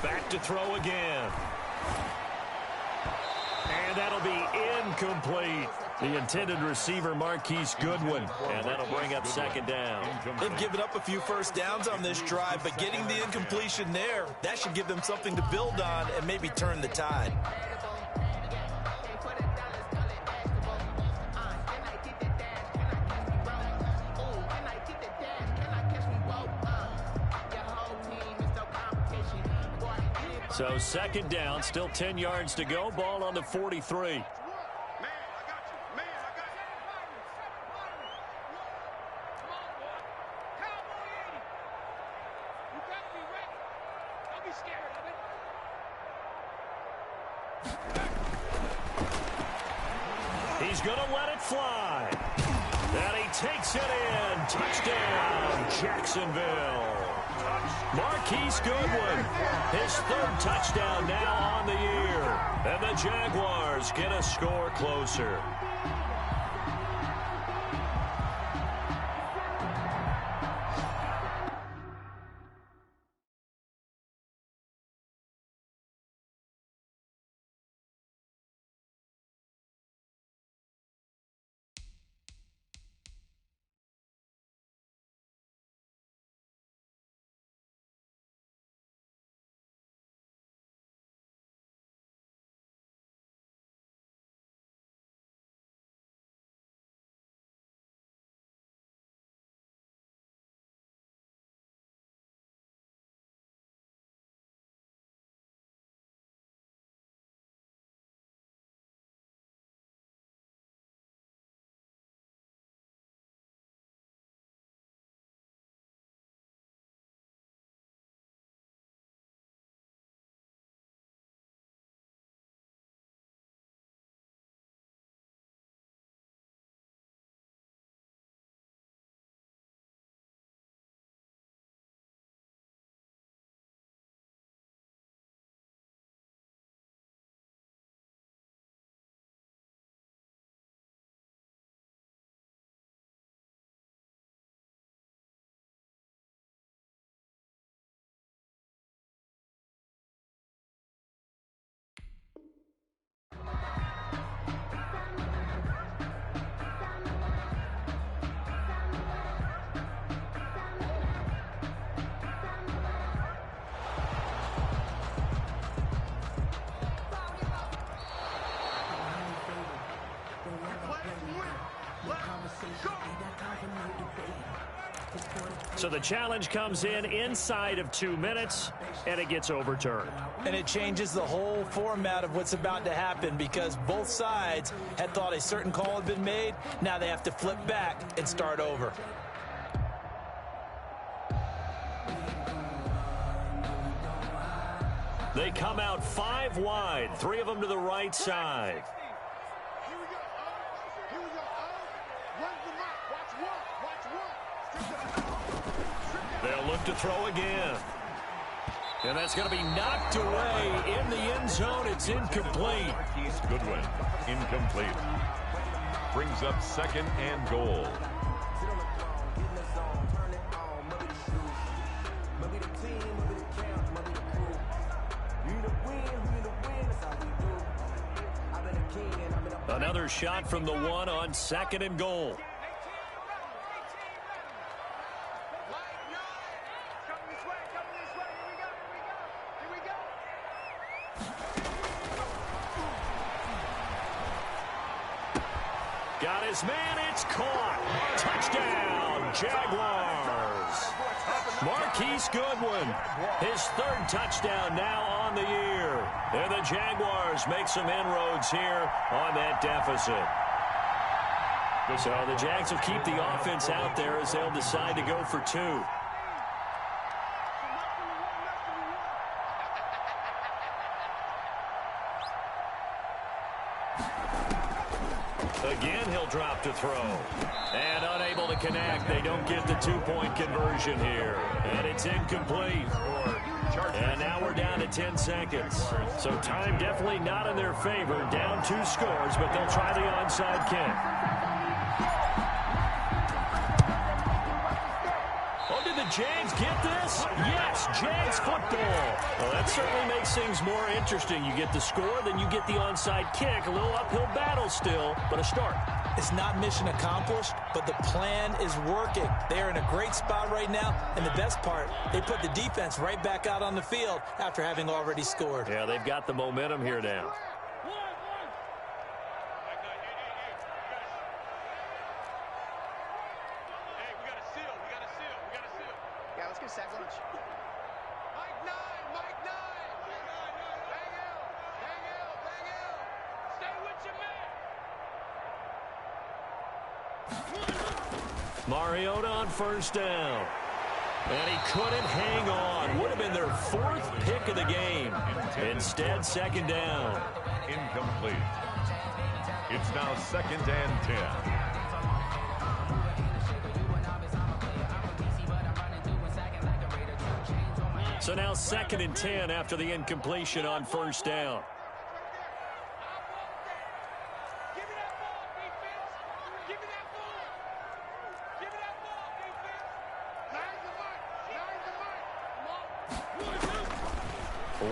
Back to throw again. And that'll be incomplete. The intended receiver, Marquise Goodwin. And that'll bring up 2nd down. They've given up a few first downs on this drive, but getting the incompletion there, that should give them something to build on and maybe turn the tide. So 2nd down, still 10 yards to go. Ball on the 43. He's going to let it fly. And he takes it in. Touchdown, Jacksonville. Marquise Goodwin, his 3rd touchdown now on the year. And the Jaguars get a score closer. So the challenge comes in inside of 2 minutes, and it gets overturned. And it changes the whole format of what's about to happen because both sides had thought a certain call had been made. Now they have to flip back and start over. They come out 5 wide, 3 of them to the right side. Here we go. Here we go. Run the mark. Watch one. They'll look to throw again. And that's going to be knocked away in the end zone. It's incomplete. Marquise Goodwin, incomplete. Brings up 2nd and goal. Another shot from the 1 on 2nd and goal. Got his man, it's caught. Touchdown, Jaguars. Marquise Goodwin, his 3rd touchdown now on the year. And the Jaguars make some inroads here on that deficit. So the Jags will keep the offense out there as they'll decide to go for 2. Again, he'll drop to throw. And unable to connect. They don't get the 2-point conversion here. And it's incomplete. And now we're down to 10 seconds. So time definitely not in their favor. Down 2 scores, but they'll try the onside kick. Oh, did the Jags get this? Yes, Jags football. Well, that certainly makes things more interesting. You get the score, then you get the onside kick. A little uphill battle still, but a start. It's not mission accomplished, but the plan is working. They're in a great spot right now, and the best part, they put the defense right back out on the field after having already scored. Yeah, they've got the momentum here now. Mariota on 1st down. And he couldn't hang on. Would have been their 4th pick of the game. Instead, 2nd down. Incomplete. It's now 2nd and 10. So now 2nd and 10 after the incompletion on 1st down.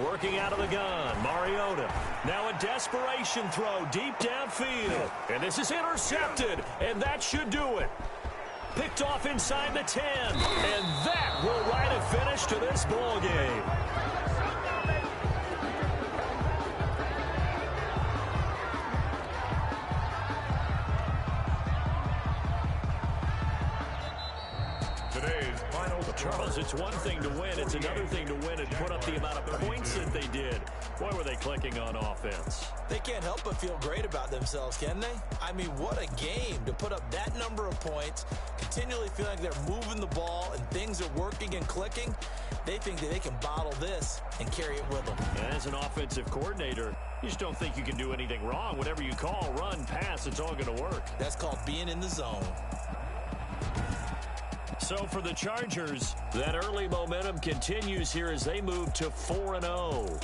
Working out of the gun, Mariota. Now a desperation throw deep downfield. And this is intercepted, and that should do it. Picked off inside the 10, and that will write a finish to this ball game. Charles, it's one thing to win. It's another thing to win and put up the amount of points that they did. Boy, were they clicking on offense. They can't help but feel great about themselves, can they? I mean, what a game to put up that number of points, continually feeling like they're moving the ball and things are working and clicking. They think that they can bottle this and carry it with them. As an offensive coordinator, you just don't think you can do anything wrong. Whatever you call, run, pass, it's all going to work. That's called being in the zone. So for the Chargers, that early momentum continues here as they move to 4-0.